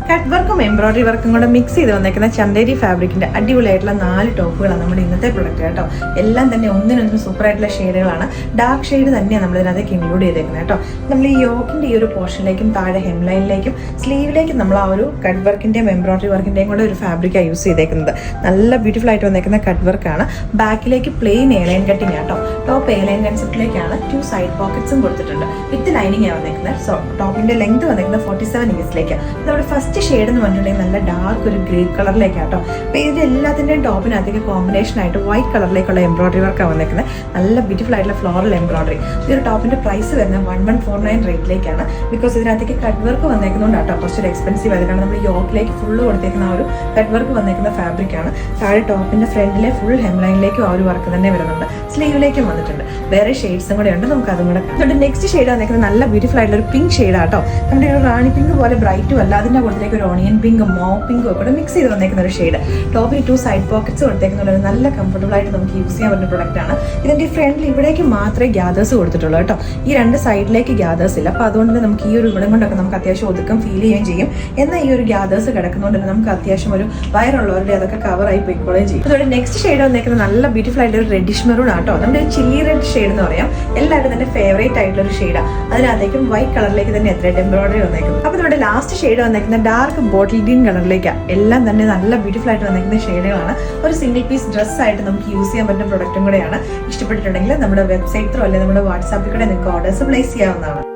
Cut വർക്കും embroidery വർക്കും കൂടെ മിക്സ് ചെയ്ത് വന്നേക്കുന്ന ചന്തേരി ഫാബ്രിക്കിന്റെ അടിപൊളിയായിട്ടുള്ള 4 ടോപ്പുകളാണ് നമ്മുടെ ഇന്നത്തെ പ്രൊഡക്റ്റ് കേട്ടോ. എല്ലാം തന്നെ ഒന്നിനൊന്നും സൂപ്പർ ആയിട്ടുള്ള ഷെയ്ഡുകളാണ്. ഡാർക്ക് ഷെയ്ഡ് തന്നെയാണ് നമ്മൾ ഇതിനകത്തേക്ക് ഇൻക്ലൂഡ് ചെയ്തേക്കുന്നത് കേട്ടോ. നമ്മൾ ഈ യോക്കിന്റെ ഈ ഒരു പോർഷനിലേക്കും താഴെ ഹെംലൈനിലേക്കും സ്ലീവിലേക്കും നമ്മൾ ആ ഒരു കട്ട് വർക്കിന്റെയും എംബ്രോയിഡറി വർക്കിന്റെയും കൂടെ ഒരു ഫാബ്രിക്കാണ് യൂസ് ചെയ്തേക്കുന്നത്. നല്ല ബ്യൂട്ടിഫുൾ ആയിട്ട് വന്നേക്കുന്ന കട്ട് വർക്കാണ്. ബാക്കിലേക്ക് പ്ലെയിൻ എയർലൈൻ കട്ടിങ് കേട്ടോ. ടോപ്പ് എയർലൈൻ കൺസെപ്റ്റിലേക്കാണ് 2 സൈഡ് പോക്കറ്റ്സും കൊടുത്തിട്ടുണ്ട്. വിത്ത് ലൈനിങ് ആണ് വന്നേക്കുന്നത്. സോ ടോപ്പിന്റെ ലെങ്ത് വന്നേക്കുന്നത് 47 ഇഞ്ചസിലേക്ക്. നമ്മുടെ ഫസ്റ്റ് ഷെയ്ഡ് എന്ന് പറഞ്ഞിട്ടുണ്ടെങ്കിൽ നല്ല ഡാർക്ക് ഒരു ഗ്രേ കളറിലേക്കാട്ടോ. അപ്പോൾ ഇതിന്റെ എല്ലാത്തിൻ്റെയും ടോപ്പിനകത്തേക്ക് കോമ്പിനേഷൻ ആയിട്ട് വൈറ്റ് കളറിലേക്കുള്ള എംബ്രോയിഡറി വർക്കാണ് വന്നേക്കുന്നത്. നല്ല ബ്യൂട്ടിഫുൾ ആയിട്ടുള്ള ഫ്ലോറൽ എംബ്രോയിഡറി. ഈ ഒരു ടോപ്പിന്റെ പ്രൈസ് വരുന്നത് 1149 റേറ്റിലേക്കാണ്. ബിക്കോസ് ഇതിനകത്തേക്ക് കട്ട് വർക്ക് വന്നേക്കുന്നതുകൊണ്ട് കേട്ടോ കുറച്ചൊരു എക്സ്പെൻസീവ് ആയത്. കാരണം നമ്മൾ യോക്കിലേക്ക് ഫുള്ള് കൊടുത്തേക്കുന്ന ആ ഒരു കട്ട് വർക്ക് വന്നേക്കുന്ന ഫാബ്രിക്കാണ്. താഴെ ടോപ്പിന്റെ ഫ്രണ്ടിലെ ഫുൾ ഹെംലൈനിലേക്കും ആ ഒരു വർക്ക് തന്നെ വരുന്നുണ്ട്. സ്ലീവിലേക്കും വന്നിട്ടുണ്ട്. വേറെ ഷെയ്ഡ്സും കൂടെ ഉണ്ട്, നമുക്ക് അതും കൂടെ കാണാം. നെക്സ്റ്റ് ഷെയ്ഡ് വന്നേക്കുന്നത് നല്ല ബ്യൂട്ടിഫുൾ ആയിട്ടുള്ള ഒരു പിങ്ക് ഷെയ്ഡാട്ടോ. നമ്മുടെ ഒരു റാണി പിങ്ക് പോലെ ബ്രൈറ്റും അല്ല, അതിൻ്റെ കൂടുതലേക്ക് ഒരു ഓണിയൻ പിങ്കും മോ പിങ്കും ഒക്കെ മിക്സ് ചെയ്ത് വന്നേക്കുന്ന ഒരു ഷെയ്ഡ്. ടോപ്പിന് 2 സൈഡ് പോക്കറ്റ്സ് കൊടുത്തേക്കുന്ന ഒരു നല്ല കംഫർട്ടബിൾ ആയിട്ട് നമുക്ക് യൂസ് ചെയ്യാൻ പറ്റുന്ന പ്രൊഡക്റ്റ് ആണ്. ഇതിന്റെ ഫ്രണ്ടിൽ ഇവിടേക്ക് മാത്രമേ ഗ്യാദേഴ്സ് കൊടുത്തിട്ടുള്ളൂ കേട്ടോ. ഈ 2 സൈഡിലേക്ക് ഗ്യാദേഴ്സ് ഇല്ല. അപ്പോൾ അതുകൊണ്ട് തന്നെ നമുക്ക് ഈ ഒരു ഇവിടം കൊണ്ടൊക്കെ നമുക്ക് അത്യാവശ്യം ഒതുക്കം ഫീൽ ചെയ്യുകയും ചെയ്യും. എന്നാൽ ഈ ഒരു ഗ്യാദേഴ്സ് കിടക്കുന്നതുകൊണ്ട് തന്നെ നമുക്ക് അത്യാവശ്യം ഒരു വയറുള്ളവരുടെ അതൊക്കെ കവറായി പോയിക്കോളുകയും ചെയ്യും. അതുകൊണ്ട് നെക്സ്റ്റ് ഷെയ്ഡ് വന്നേക്കുന്നത് നല്ല ബ്യൂട്ടിഫുൾ ആയിട്ട് ഒരു റെഡിഷ് മെറൂൺ ആട്ടോ. നമ്മുടെ ഒരു ചില്ലി റെഡ് ഷെയ്ഡ് എന്ന് പറയാം. എല്ലാവരും തന്നെ ഫേവറേറ്റ് ആയിട്ടുള്ള ഒരു ഷെയ്ഡാണ്. അതിനകത്തേക്കും വൈറ്റ് കളറിലേക്ക് തന്നെ എത്രയായിട്ട് എംബ്രോയിഡറി വന്നേക്കുന്നത്. അപ്പോൾ നമ്മുടെ ലാസ്റ്റ് ഷെയ്ഡ് വന്നേക്കുന്ന ഡാർക്ക് ബോട്ടിൽ ഗ്രീൻ കളറിലേക്കാണ്. എല്ലാം തന്നെ നല്ല ബ്യൂട്ടിഫുൾ ആയിട്ട് വന്നേക്കുന്ന ഷെയ്ഡുകളാണ്. ഒരു സിംഗിൾ പീസ് ഡ്രസ് ആയിട്ട് നമുക്ക് യൂസ് ചെയ്യാൻ പറ്റുന്ന പ്രൊഡക്റ്റും കൂടെയാണ്. ഇഷ്ടപ്പെട്ടിട്ടുണ്ടെങ്കിൽ നമ്മുടെ വെബ്സൈറ്റ് ത്രൂ അല്ലെങ്കിൽ നമ്മുടെ വാട്സാപ്പിൽ കൂടെ നിങ്ങൾക്ക് ഓർഡേഴ്സ് പ്ലേസ് ചെയ്യാവുന്നതാണ്.